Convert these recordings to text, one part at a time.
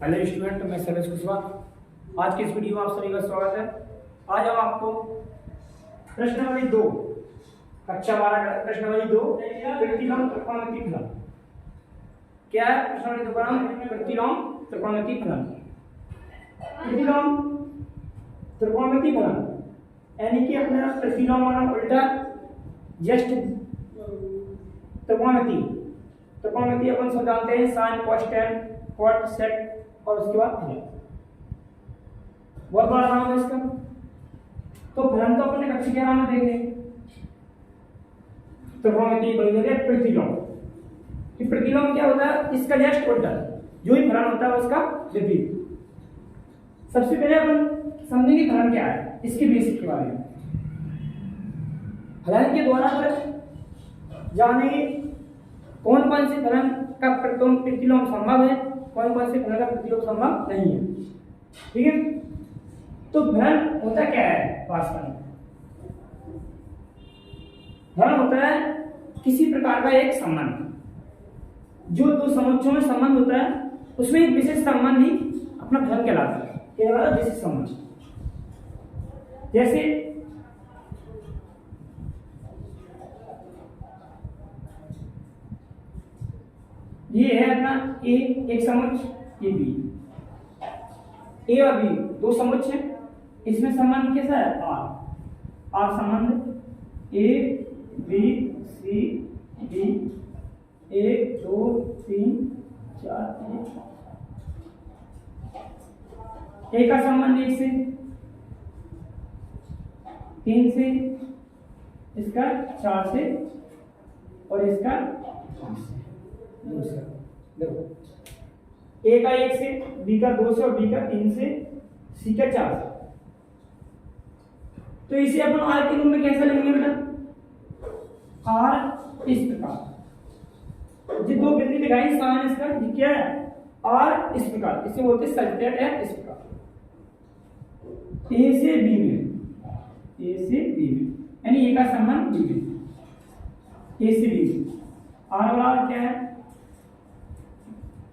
Hello student, मैं सर्वेश कुशवाहा। आज की इस वीडियो में आप सभी का स्वागत है। आज हम आपको प्रश्नावली 2 कक्षा 12 का प्रश्नावली 2 प्रतिलोम त्रिकोणमितीय फलन क्या है। प्रश्नावली 2 का नाम प्रतिलोम त्रिकोणमितीय फलन। प्रतिलोम त्रिकोणमितीय फलन यानी कि अपना प्रतिलोम माना उल्टा जस्ट त्रिकोणमितीय अपन सब जानते हैं साइन कोसाइन कॉट सेक और उसके बाद फलन। बहुत बड़ा नाम है इसका। तो फलन तो अपने कक्षा के नाम में देखे त्रिकोणमितीय बन गया प्रतिलोम। कि प्रतिलोम क्या होता है, इसका जस्ट उल्टा जो ही फलन होता है उसका विपरीत। सबसे पहले अपन समझेंगे फलन क्या है, इसके बेसिक के बारे में। फलन के द्वारा पर जानेंगे कौन कौन से फलन का प्रतिलोम संभव है, कौन कौन से फलन का प्रतिलोम संभव नहीं है। ठीक है, तो फलन होता क्या है वास्तव में। फलन होता है किसी प्रकार का एक संबंध, जो दो समुच्चयों में संबंध होता है उसमें एक विशेष संबंध ही अपना फलन कहलाता है। केवल विशेष संबंध, जैसे ये है अपना ए एक समुच्चय, ये बी। ए और बी दो समुच्चय हैं, इसमें संबंध कैसा है आर संबंध। ए बी सी डी 1 2 3 4 ए का संबंध 1 से 3 से, इसका 4 से और इसका 5 से। देखो ए का 1 से, बी का 2 से और बी का 3 से, सी का 4 से। तो इसे अपन आर के रूप में कैसे लिखेंगे बेटा, आर इस प्रकार। जो दो बिंदु दिखाई साइन इसका क्या है आर इस प्रकार, इसे बोलते हैं सल्टेट है इस प्रकार। ए से बी में, ए से बी में यानी ए का संबंध बी में, ए से बी में। आर वाला क्या है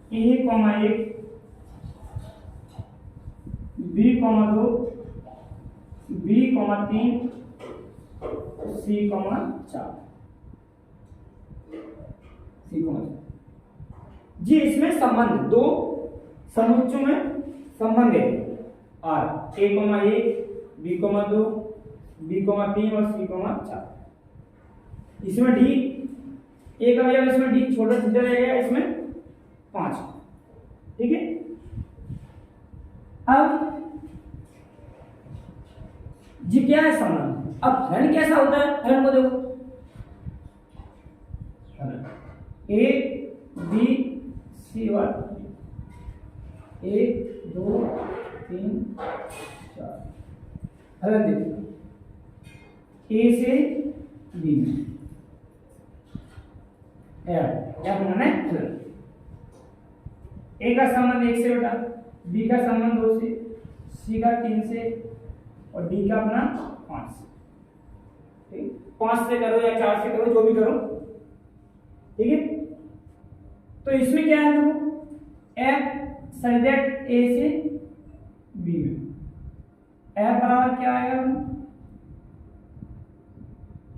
A comma 1 B comma 2 B comma 3 C comma 4 C comma 4 जी। इसमें संबंध दो समुच्चयों में संबंध है R A comma 1 B comma 2 B comma 3 और सी कॉमा 4। इसमें डी ए का जब इसमें डी छोटा छोटा रहेगा, इसमें 5। ठीक है, अब जी क्या है संबंध। अब फलन कैसा होता है, फलन को देखो ए बी सी 1 1 2 3 4। फलन देखो ए से बी में क्या फलन है फलन। ए का संबंध 1 से बेटा, बी का संबंध 2 से, सी का 3 से और डी का अपना 5 से। ठीक, 5 से करो या 4 से करो, जो भी करो। ठीक है, तो इसमें क्या है देखो एफ सल्टेट ए से बी में। एफ बराबर क्या आएगा,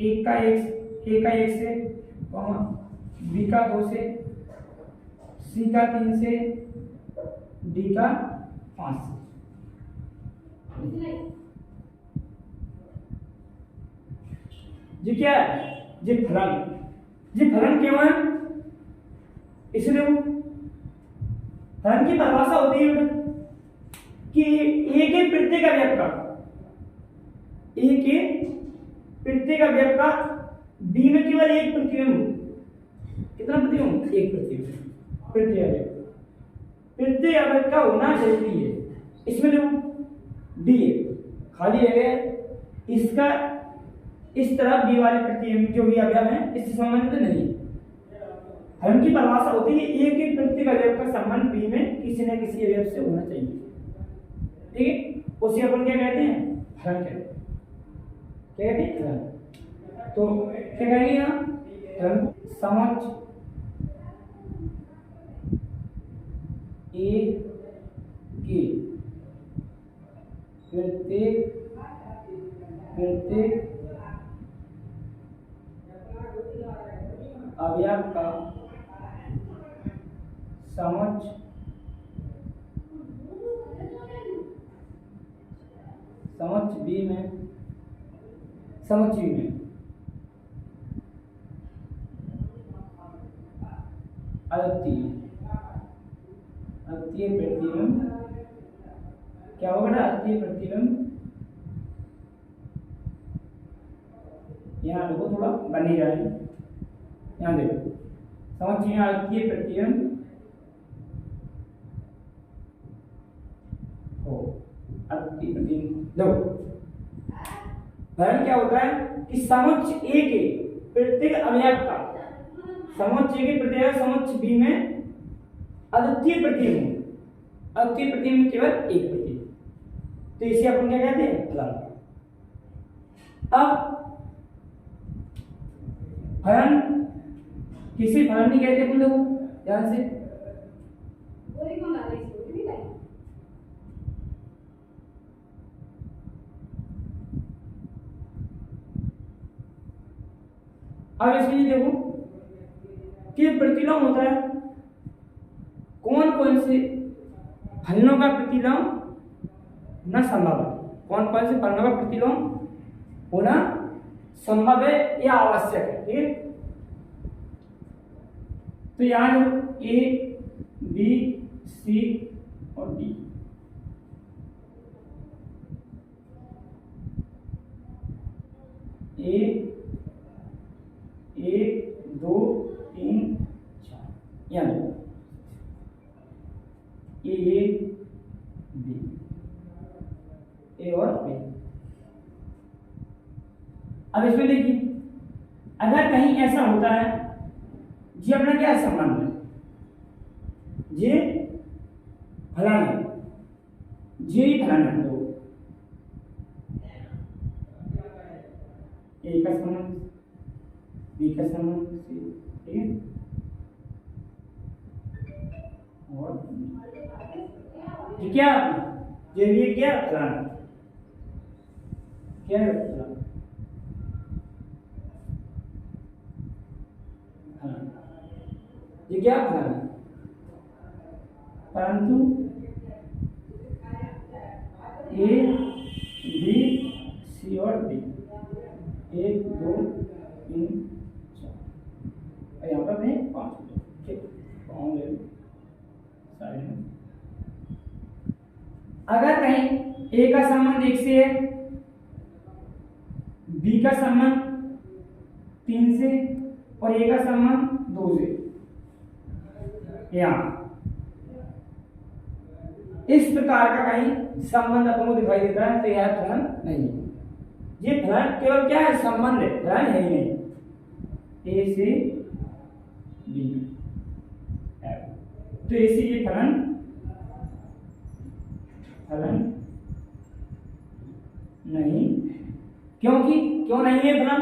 ए का 1 से बी का 2 से, सी का 3 से, डी का 5 से। जी क्या है जी फलन। जी फलन क्यों है, इसलिए फलन की परिभाषा होती है कि ए के प्रत्येक अवयव का, ए के प्रत्येक अवयव का बी में केवल एक प्रतिबिंब। कितना प्रतिबिंब, एक प्रतिबिंब। प्रत्येक अवयव का होना जरूरी है। इसमें देखो डी खाली है, इसका इस तरह बी वाले प्रतिबिंब जो भी अवयव है इससे संबंधित नहीं। फलन की परिभाषा होती है ए के प्रत्येक अवयव का संबंध बी में किसी न किसी अवयव से होना चाहिए। ठीक है, उसे अपन क्या कहते हैं, फलन कहते हैं। क्या कहते हैं फलन। तो क्या कहेंगे यहाँ फलन समुच्चय ए के प्रत्येक अवयव का समोच्च B में अद्वितीय प्रतिबिंब क्या होगा ना? अद्वितीय प्रतिबिंब यहाँ देखो थोड़ा बन ही रहा है, यहाँ देखो समझिए अद्वितीय प्रतिबिंब हो अद्वितीय प्रतिबिंब। देखो फलन क्या होता है कि समोच्च A के प्रत्येक अवयव का समोच्च A के प्रत्येक समोच्च B में अद्वितीय प्रतिबिंब, अद्वितीय प्रतिबिंब केवल एक प्रतिबिंब, तो इसे अपन क्या कहते हैं? फलन। अब फलन किसी फलन नहीं कहते अपन लोग ध्यान से, अब इसमें देखो कि प्रतिलोम होता है, कौन कौन से फलनों का प्रतिलोम होना संभव है, कौन कौन से फलनों का प्रतिलोम होना संभव है या आवश्यक है, ठीक है। तो यहाँ A B C और D एक दो तीन चार यहाँ A B A और B। अब इसमें देखिए अगर कहीं ऐसा होता है जी अपना क्या संबंध है, ये फलन है, ये ही फलन है, दो A का संबंध B का संबंध, ठीक है, और ये क्या ये भी क्या फलन क्या है फलन, ये क्या फलन है, परंतु A B C और D एक दो तीन चार यहाँ पर नहीं पाँच, ठीक है। अगर कहीं A का संबंध 1 से है, B का संबंध 3 से और A का संबंध 2 से, यहाँ इस प्रकार का कहीं संबंध अपन को दिखाई देता है तो यह फलन नहीं है। ये फलन केवल क्या है? संबंध है, फलन है ही नहीं। A से B तो इसे ये फलन नहीं, क्योंकि क्यों नहीं है फलन?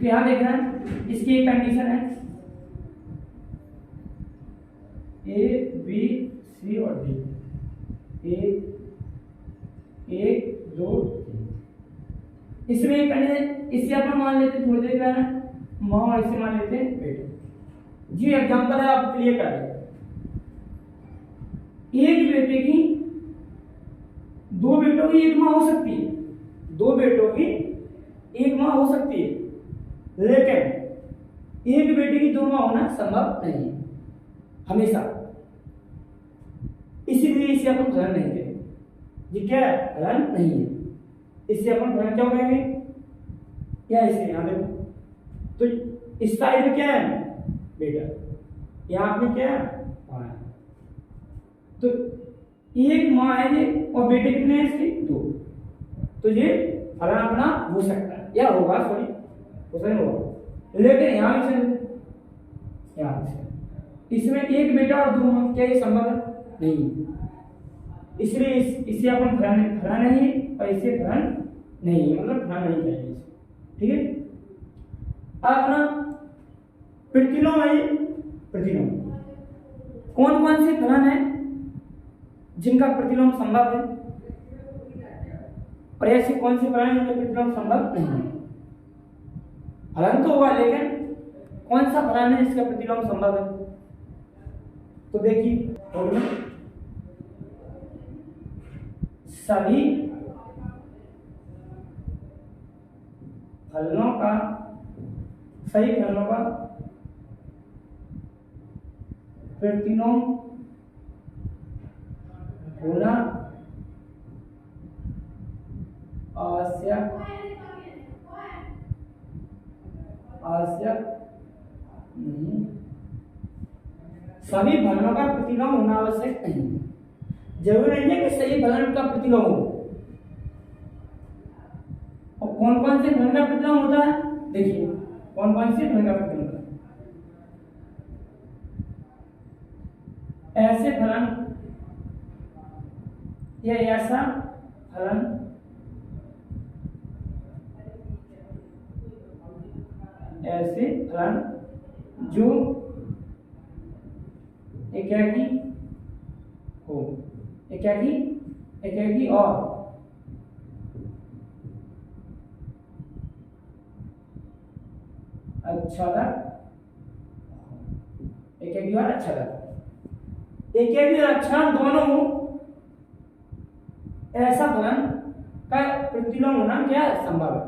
यहां देखना इसकी एक कंडीशन है A B C और D, एक दो इसमें एक कंडीशन, इससे अपन मान लेते थोड़ी देर में मां और इसे मान लेते बेटा जी। एग्जांपल है आप क्लियर कर दें, एक बेटे की दो बेटों की एक मां हो सकती है, दो बेटों की एक मां हो सकती है, लेकिन एक बेटे की दो मां होना संभव नहीं है हमेशा, इसीलिए इसे अपन फलन नहीं कहेंगे। ये क्या है? फलन नहीं है, इससे अपन फलन क्यों कहेंगे? क्या इसे यहां देखो तो इस साइड में क्या है बेटा, यहां पे क्या है मां है, तो एक मां है ये और बेटे कितने हैं इसके? दो, तो ये फलन अपना हो सकता है या होगा, सॉरी क्वेश्चन होगा, लेकिन यहां से इसमें एक बेटा और दो मां, क्या ये संभव है? नहीं, इसलिए इसे अपन फलन नहीं और इसे फलन नहीं, मतलब फलन नहीं चाहिए, ठीक है। अपना प्रतिलोम है, प्रतिलोम कौन कौन से फलन हैं जिनका प्रतिलोम संभव है और ऐसे कौन से फलन हैं जिनका प्रतिलोम संभव नहीं है। फलन तो हुआ लेकिन कौन सा फलन है जिसका प्रतिलोम संभव है। तो देखिए सभी फलनों का प्रतिलोम होना आवश्यक नहीं। सभी फलनों का प्रतिलोम होना आवश्यक नहीं। जरूरी नहीं है कि सही फलन का प्रतिलोम हो। और कौन कौन से फलन का प्रतिलोम होता है, देखिए कौन कौन से फलन का प्रतिलोम होता है। ऐसे फलन या ऐसा फलन जो एकाकी हो, एकाकी और अच्छादक, एकाकी और अच्छादक, एकाकी और अच्छा दोनों ऐसा फलन का प्रतिलोम होना क्या संभव है,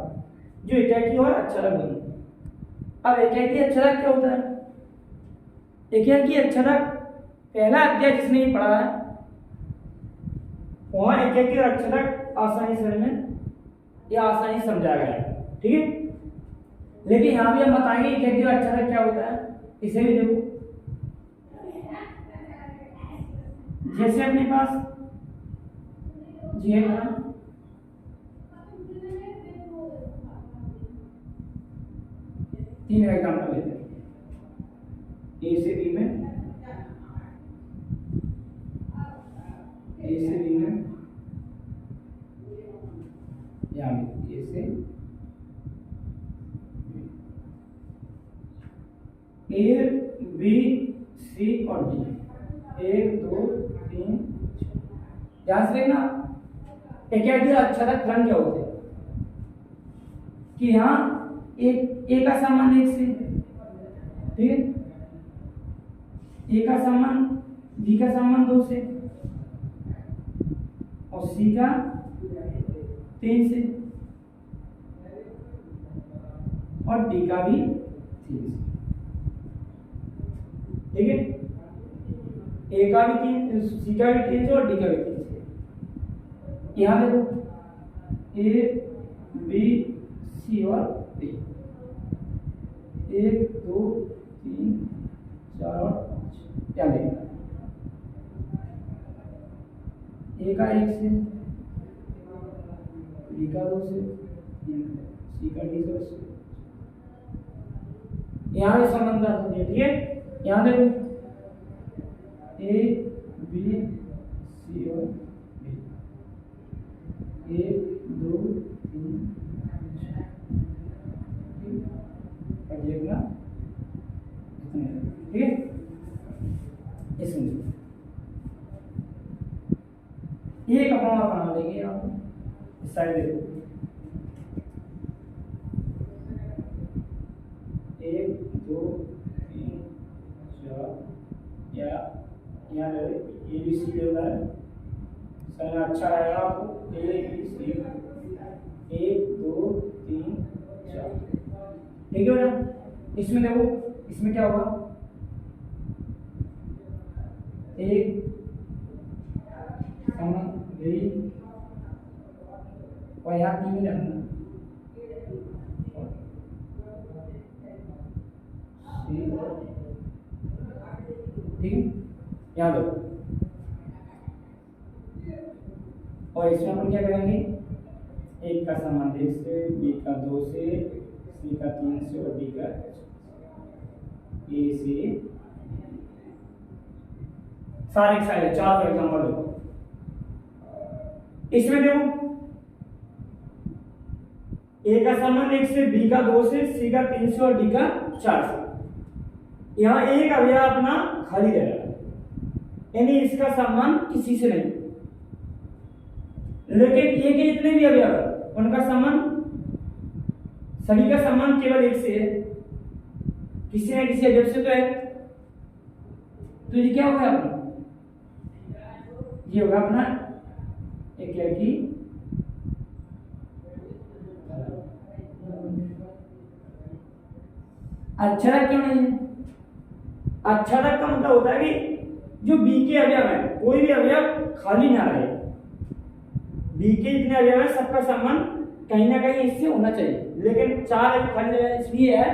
जो एकाकी और अच्छादक दोनों। अब एकाकी अच्छादक क्या होता है। एकाकी अच्छादक पहला अध्याय जिसने ही पढ़ा है वहां एकाकी और अच्छादक आसानी समझ में या आसानी समझा गया है, ठीक है। लेकिन यहां भी हम बताएंगे एकाकी और अच्छादक क्या होता है। इसे भी देखो, जैसे अपने पास जी है तीन एग्जाम्पल लेते हैं। ए से बी में, ए से बी में, यहाँ भी ए से ए बी सी और डी, 1 2 3 ध्यान से देखना। एकाकी अच्छादक फलन क्या होते हैं कि यहाँ ए का सामान 1 से, ठीक है, ए का सामान बी का सामान 2 से और सी का 3 से और डी का भी 3 से, ठीक है। ए का भी 3, सी का भी 3 से और डी का भी 3 से। यहाँ देखो ए बी सी और डी, 1 2 3 4 और 5, क्या देखना। ए का 1 से, बी का 2 से, सी का डी से। यहाँ भी संबंध है, ठीक है। यहाँ देखो ए बी सी और डी, 1 2 3 देखना, ठीक है। इसमें ये कपड़ा बना देंगे आप इस साइड देखो, 1 2 3 4 या यहाँ ए बी सी होता है, सर अच्छा आएगा आपको। ए बी सी 1 2 3 4, ठीक है बेटा। इसमें देखो, इसमें क्या होगा, एक और यहाँ 3 रखना, ठीक है। यहाँ देखो, और इसमें अपन क्या करेंगे, एक का सामान 1 से, बी का 2 से, सी का 3 से और डी का ए से। सारे सारे 4 एग्जाम्पल हो। इसमें देखो ए का सामान 1 से, बी का 2 से, सी का 3 से और डी का 4 से। यहाँ एक अवयव अपना खाली रह रहा है, यानी इसका संबंध किसी से नहीं। लेकिन ए के जितने भी अवयव है उनका संबंध, सभी का संबंध केवल एक से है, किसी न किसी अवयव से तो है। तो ये क्या होगा अपना, ये होगा अपना एक क्या की अक्षरक क्यों नहीं है? अक्षरक का मतलब होता है कि जो बी के अवयव है कोई भी अवयव खाली ना रहे, बी के जितने अवयव है सबका संबंध कहीं ना कहीं इससे होना चाहिए, लेकिन 4 अवयव खाली जगह इसलिए है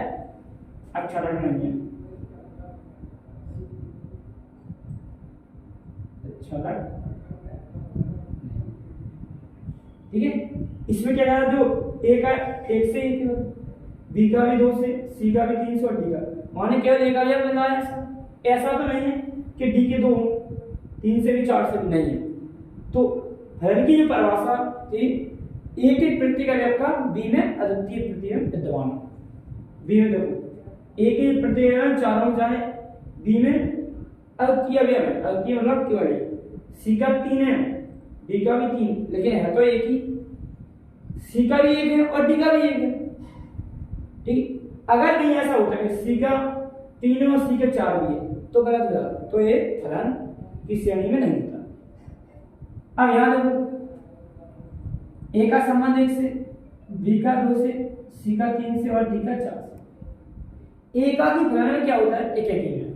अक्षरक नहीं है। अक्षरक ठीक है। इसमें क्या है, जो ए का 1 से 1, बी का भी 2 से, सी का भी 3 से और डी का, माने केवल एक अवयव मिला है। ऐसा तो नहीं है कि डी के 2 3 से भी 4 से भी नहीं है। तो हर की जो परिभाषा थी, ए के प्रत्येक अवयव का बी में अद्वितीय प्रतीय विद्यमान। बी में देखो ए के प्रत्येक अवयव चारों में जाए, बी में अद्वितीय अवयव है, अद्वितीय मतलब केवल एक। सी का 3 है, डी का भी 3, लेकिन है तो एक ही। सी का भी 1 है और डी का भी 1 है। ठीक, अगर नहीं ऐसा होता है सी का 3 है और सी का 4 भी है तो गलत हो जाता, तो ये फलन की श्रेणी में नहीं होता। अब यहां देखो ए का संबंध 1 से, बी का 2 से, सी का 3 से और डी का 4 से। ए का की फलन में क्या होता है, एक एक में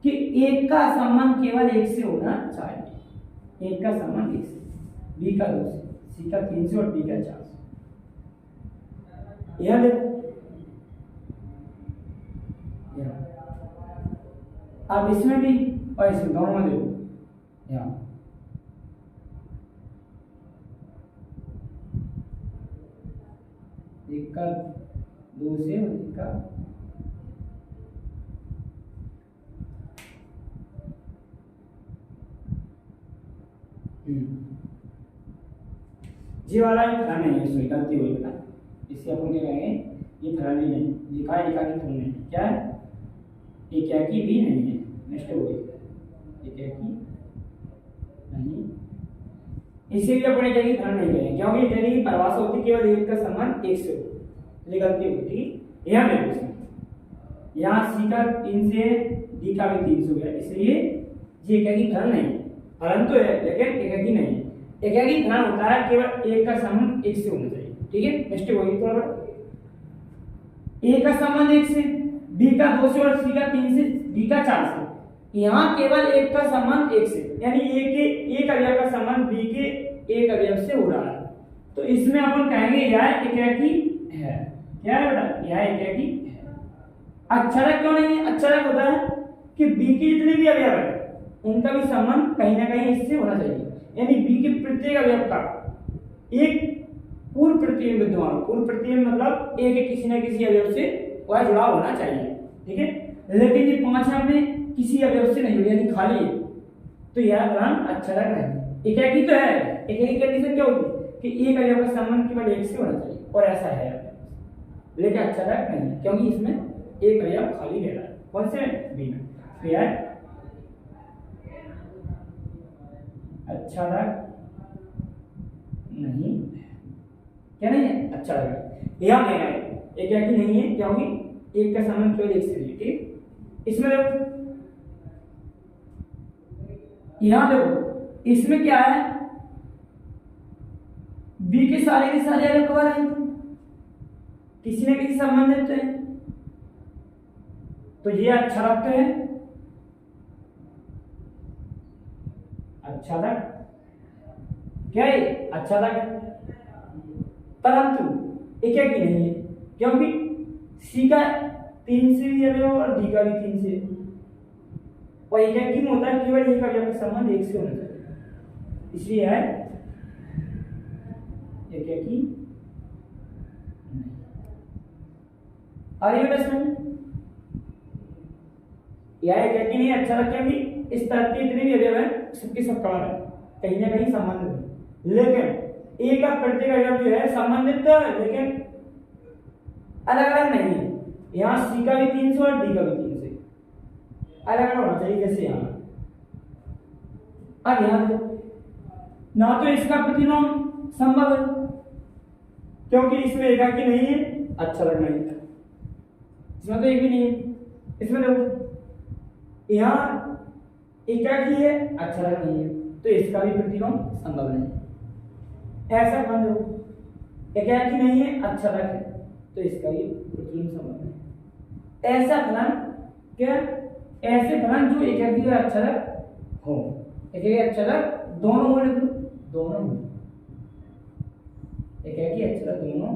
कि एक का संबंध केवल 1 से होना चाहिए। एक का संबंध 1 से, बी का 2 से, सी का 3 से और डी का 4 से। यह देखो अब इसमें भी और इसमें दोनों में देखो, यहाँ एक का 2 से और एक का जी वाला ये फलन नहीं है, इसमें गलती हुई बेटा, इससे अपन क्या कहेंगे, ये फलन ही नहीं, ये का एकाकी फलन नहीं, क्या है, एकाकी भी नहीं है। नेक्स्ट हो गई एकाकी नहीं, इसे भी अपन एकाकी फलन नहीं कहेंगे, क्योंकि एकाकी की परिभाषा होती है केवल एक का संबंध 1 से हो। ये गलती होती है। यहाँ देखो इसमें, यहाँ सी का 3 से, डी का भी 3 से हो गया, इसलिए ये एकाकी फलन नहीं है। फलन तो है लेकिन एकाकी नहीं है। एकाकी फलन होता है केवल एक का संबंध 1 से होना चाहिए। ठीक है, नेक्स्ट होगी थोड़ा बड़ा, ए का संबंध 1 से, बी का 2 से और सी का 3 से, डी का 4 से। यहाँ केवल एक का संबंध 1 से, यानी ए के एक अवयव का संबंध बी के एक अवयव से हो रहा है, तो इसमें अपन कहेंगे यह एकाकी है। क्या है बेटा, यह एकाकी है। अक्षरक क्यों नहीं है? अक्षरक होता है कि बी के जितने भी अवयव है उनका भी संबंध कहीं ना कहीं इससे होना चाहिए, यानी बी के प्रत्येक अवयव का एक पूर्व प्रतीय विद्यमान। पूर्व प्रतीय मतलब ए के किसी न किसी अवयव से वह जुड़ाव होना चाहिए। ठीक है, लेकिन ये 5 में किसी अवयव से नहीं, यानी खाली है, तो यह फलन अक्षरक है। एकाकी तो है, एकाकी कंडीशन क्या होती है कि एक अवयव का संबंध केवल 1 से होना चाहिए, और ऐसा है, लेकिन अक्षरक नहीं है क्योंकि इसमें एक अवयव खाली रह रहा है। कौन से, बी में। तो यह अक्षरक नहीं, क्या नहीं है, अक्षरक। यह नहीं है, एकाकी नहीं है क्योंकि एक का संबंध केवल 1 से है। ठीक, इसमें देखो, यहां देखो इसमें क्या है, बी के सारे अवयव कवर हैं, किसी न किसी संबंधित है, तो ये अक्षरक है। अक्षरक क्या है, अक्षरक है, परंतु एकाकी नहीं है क्योंकि सी का 3 से भी अवयव और डी का भी 3 से, और एकाकी में होता है केवल एक अवयव का संबंध 1 से होना चाहिए, इसलिए है एकाकी नहीं। आगे बेटा इसमें यह एकाकी नहीं, अक्षरक क्या भी, इस तरह के इतने भी अवयव है सबके सब कवर है, कहीं ना कहीं संबंध है, लेकिन ए का प्रत्येक अवयव जो है संबंधित तो है लेकिन अलग अलग नहीं है। यहाँ सी का भी 3 से और डी का भी 3 से, अलग अलग होना चाहिए, जैसे यहाँ अब यहाँ देखो, ना तो इसका प्रतिलोम संभव है क्योंकि इसमें एकाकी नहीं है, अच्छा लगना नहीं था, इसमें तो एक भी नहीं है। इसमें देखो यहाँ एकाकी है, अच्छा लगना नहीं है, तो इसका भी प्रतिलोम संभव नहीं। ऐसा मान लो एकाकी नहीं है, अच्छा लग है, तो इसका भी प्रतिलोम संभव नहीं। ऐसा फलन क्या, ऐसे फलन जो एकाकी और अच्छा लग हो, एकाकी अच्छा लग दोनों हो, लिख लो दोनों हो, एकाकी अच्छा लग दोनों,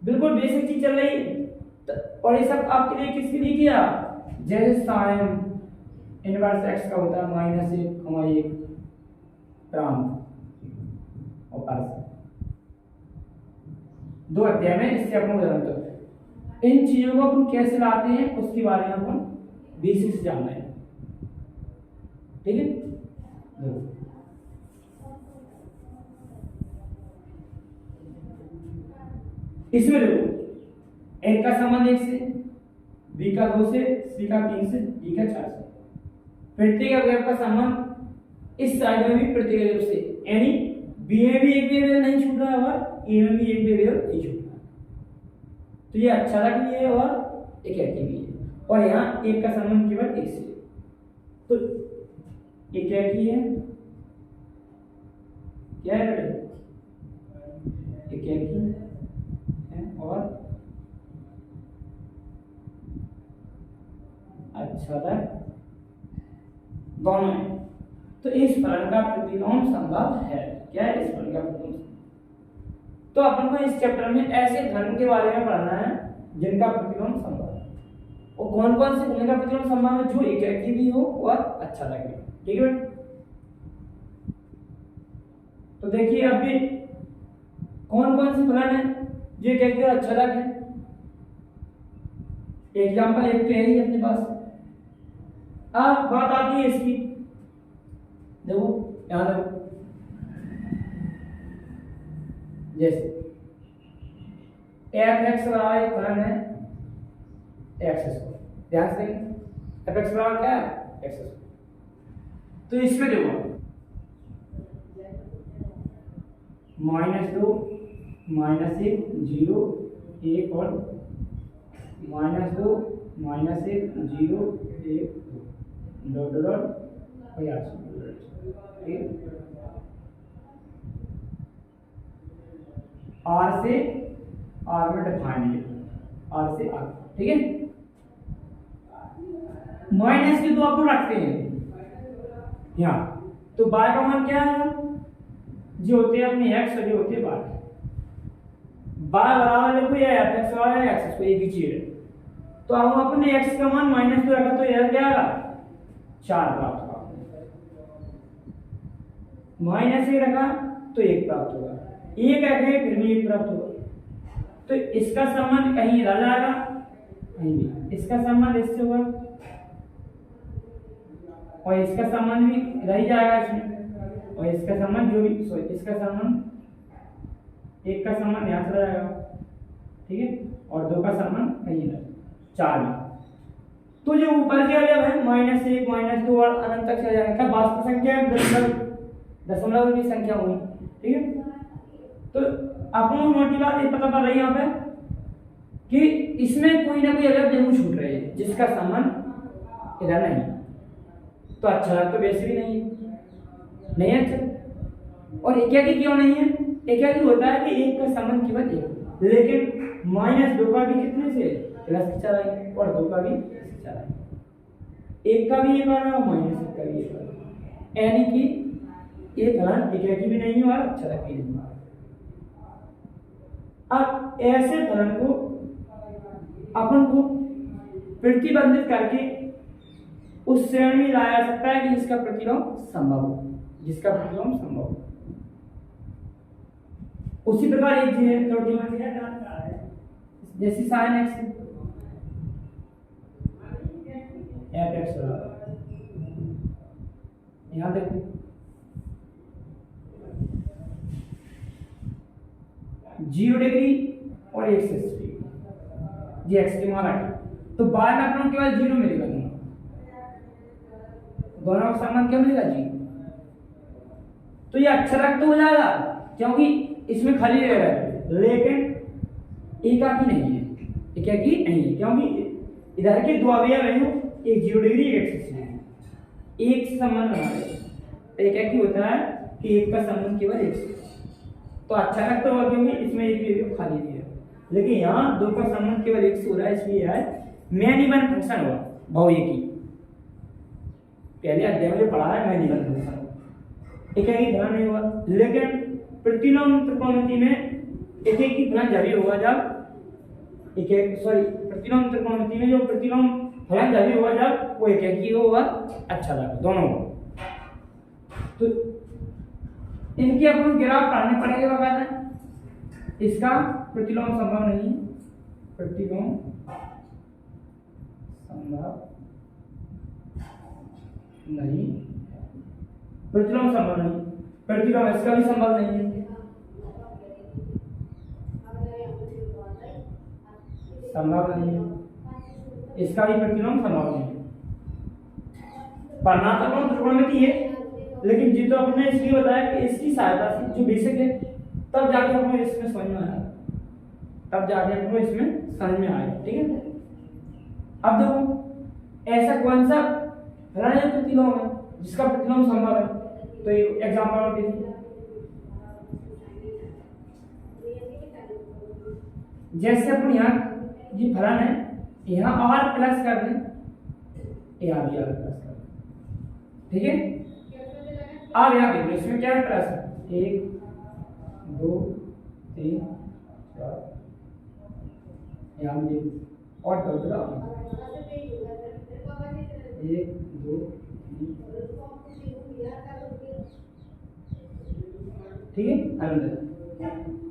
बिल्कुल बेसिक चीज चल रही है। और ये सब आपके लिए किसके लिए किया, जैसे साइन इनवर्स एक्स का होता है -1, 1 प्रांत और पास 2 अध्याय में, इससे अपन को जानते हैं इन चीजों को अपन कैसे लाते हैं, उसके बारे में अपन बेसिक से जानना है। ठीक है, इसमें देखो एक का संबंध 1 से, बी का 2 से, सी का 3 से, ई का 4 से। प्रत्येक अवयव का संबंध इस साइड में भी प्रत्येक अवयव से, यानी बी में भी एक भी अवयव नहीं छूट रहा और ए में भी एक भी अवयव नहीं छूट रहा, तो ये अच्छा लग भी है और एक एकी भी है। और यहाँ एक का संबंध केवल 1 से, तो एक एकी है, क्या है बेटे, एक एकी है और अच्छा लग दोनों है, तो इस फलन का प्रतिलोम संभव है। क्या है इस फलन का प्रतिलोम? तो अपन को इस चैप्टर में ऐसे फलन के बारे में पढ़ना है जिनका प्रतिलोम संभव है, और कौन कौन से फलन का प्रतिलोम संभव है, जो एकाकी भी हो और अच्छा लगे। ठीक है बेटा, तो देखिए अभी कौन कौन से फलन है जो एकाकी और अच्छा लगे। एग्जाम्पल एक तो यही अपने पास। अब बात आती है इसकी, देखो यहां देखो, जैसे f(x) बराबर एक फलन है x², ध्यान से f(x) बराबर क्या है x², तो इसमें देखो -2 -1 0 1 और -2 -1 0 1 डॉट डॉट आर से आर में डिफाइन है, आर से आर। ठीक है, माइनस के दो आपको रखते हैं यहाँ, तो बाय का मान क्या है, जो होते हैं अपने एक्स और जो होते हैं बाय। बाय बराबर लिखो या f(x) बराबर x, को एक ही चीज है, तो अब अपने x का मान -2 रखा तो यह क्या आएगा 4 प्राप्त होगा, -1 रखा तो 1 प्राप्त होगा, 1 रखे फिर भी 1 प्राप्त होगा। तो इसका संबंध कहीं इधर जाएगा कहीं भी, इसका संबंध इससे होगा और इसका संबंध भी इधर ही जाएगा इसमें, और इसका संबंध जो भी इसका संबंध, एक का संबंध यहाँ चला जाएगा, ठीक है, और 2 का संबंध कहीं इधर 4 में। तो जो ऊपर के अवयव है -1 -2 और अनंत तक चला जाएगा, वास्तविक संख्या है, दशमलव की संख्या हुई। ठीक है, तो आपको मोटी बात ये पता पड़ रही है यहाँ पे कि इसमें कोई ना कोई अवयव जरूर छूट रहे हैं जिसका संबंध इधर नहीं, तो अच्छा लग तो वैसे भी नहीं अच्छा। और एकाकी क्यों नहीं है, एकाकी होता है कि एक का संबंध केवल एक, लेकिन -2 का भी कितने से +4 आएगा और 2 का भी 4 आएगा, एक का भी 1 आ रहा है -1 का भी 1 आ रहा है, यानी कि ये फलन एकाकी भी नहीं हुआ अच्छा लग भी नहीं हुआ। अब ऐसे फलन को अपन को प्रतिबंधित करके उस श्रेणी में लाया जा सकता है कि जिसका प्रतिलोम संभव हो, जिसका प्रतिलोम संभव हो। उसी प्रकार एक चीज है जैसे sin x f(x) यहां देखो 0 डिग्री और 180 डिग्री, ये x की मान रखें तो बाय में अपना केवल 0 मिलेगा, दोनों का संबंध क्या मिलेगा जी। तो ये अक्षरक तो हो जाएगा क्योंकि इसमें खाली जगह है, लेकिन एकाकी नहीं है, एकाकी नहीं है क्योंकि इधर के दो अवयव हैं, एक 0 डिग्री एक 180 डिग्री, एक से संबंध बना रहे। एकाकी होता है कि एक का संबंध केवल एक से, तो अक्षरक तो होगा क्योंकि इसमें एक भी खाली नहीं है, लेकिन यहाँ दो का संबंध केवल एक से हो रहा है, इसलिए है मैन इवन फंक्शन हुआ बहुएकी। पहले अध्याय में पढ़ा है मैन इवन फंक्शन, एकाकी फलन नहीं हुआ। लेकिन प्रतिलोम त्रिकोणमिति में एकाकी फलन जब होगा जब प्रतिलोम त्रिकोणमिति में जो प्रतिलोम फलन जब होगा जब वो एकाकी होगा अक्षरक दोनों। तो इनकी अपन ग्राफ पढ़ने पड़ेगा बकायदा। इसका प्रतिलोम संभव नहीं है, प्रतिलोम संभव नहीं, प्रतिलोम संभव नहीं, प्रतिलोम इसका भी संभव नहीं है, संभव नहीं है, इसका भी प्रतिलोम संभव नहीं है। पढ़ना तो त्रिकोणमिति है, लेकिन जितना आपने इसलिए बताया कि इसकी सहायता से जो बेसिक है तब जाके आपको इसमें समझ में आया, तब जाके आपको इसमें समझ में आया। ठीक है, अब देखो ऐसा कौन सा फलन है प्रतिलोम है जिसका प्रतिलोम संभव है, तो एग्जांपल देखिए। जैसे अपन यहाँ ये फलन है, यहाँ और प्लस कर दें, यहाँ भी और प्लस कर दें, ठीक है। अब यहाँ देखिए इसमें क्या है, प्लस है 1 2 3 4, यहाँ देखिए और टोटल 1 2 3, ठीक है।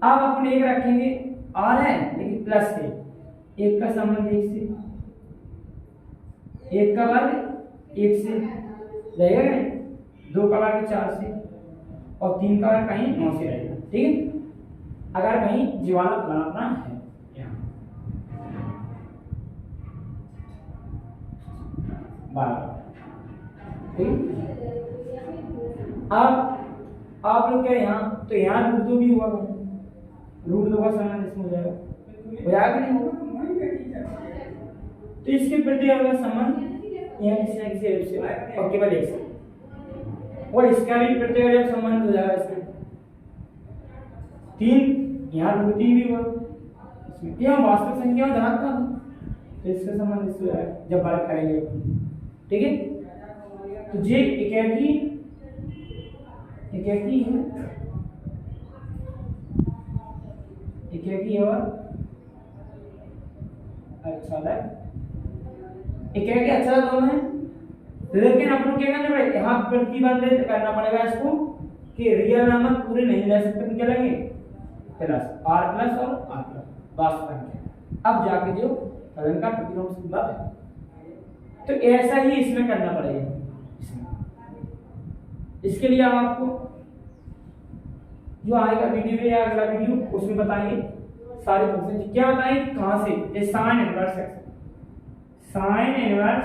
अब अपन एक रखेंगे और है लेकिन प्लस से, एक का संबंध एक से, एक का वर्ग एक से रहेगा नहीं, दो का वर्ग 4 से और 3 का वर्ग कहीं 9 से रहेगा। ठीक है, अगर कहीं जीवाणु बनाना है यहाँ 12। ठीक, अब आप लोग क्या यहाँ, तो यहाँ √2 भी हुआ, √2 का संबंध इसमें हो जाएगा, हो जाएगा नहीं होगा। तो इसके प्रति होगा संबंध यहाँ किसी ना किसी रूप से और केवल एक से, और इसका भी प्रत्येक संबंध हो जाएगा इसमें 3, यहाँ √3 भी हुआ, इसमें यहाँ वास्तविक संख्या धनात्मक, तो इसका संबंध इससे हो जाएगा जब बात करेंगे। ठीक है, तो जे एकाकी है, एकाकी और अक्षरक, एकाकी अक्षरक दोनों है, लेकिन अपन क्या करना पड़ेगा, यहाँ प्रतिबंधित करना पड़ेगा इसको कि रियल नंबर पूरे नहीं ले सकते, तो क्या लगेंगे प्लस r प्लस और r प्लस वास्तविक संख्या, अब जाके जो फलन का प्रतिलोम संभव है। तो ऐसा ही इसमें करना पड़ेगा। इसके लिए हम आपको जो आएगा वीडियो या अगला वीडियो उसमें बताएंगे सारे फंक्शन क्या बताएंगे, कहां से, ये sine inverse x, sine inverse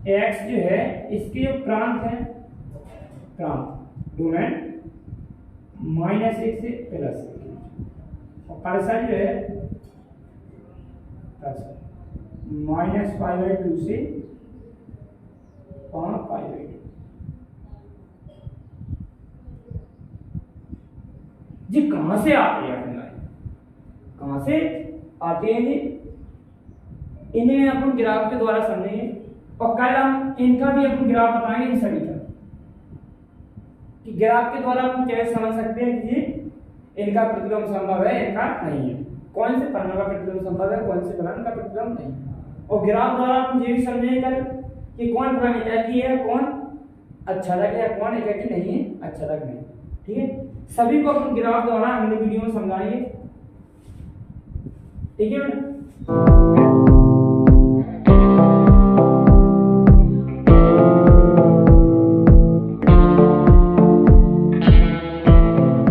x जो है इसके जो प्रांत है, प्रांत डोमेन -1 से प्लस, और पार्शियल जो है -π/2 से π/2। जी कहां से आते हैं, कहां से आते हैं जी, इन्हें अपन ग्राफ के द्वारा समझेंगे, और कल हम इनका भी अपन ग्राफ बताएंगे इन सभी का, कि ग्राफ के द्वारा अपन कैसे समझ सकते हैं कि इनका प्रतिलोम संभव है, इनका नहीं है, कौन से फलन का प्रतिलोम संभव है, कौन से फलन का प्रतिलोम नहीं है। और ग्राफ द्वारा अपन ये भी समझेंगे कल कि कौन फलन एकाकी है, कौन अक्षरक है, कौन एकाकी नहीं है, अक्षरक नहीं। ठीक है, सभी को अपन ग्राफ द्वारा अगले वीडियो में समझाएंगे। ठीक है बेटा।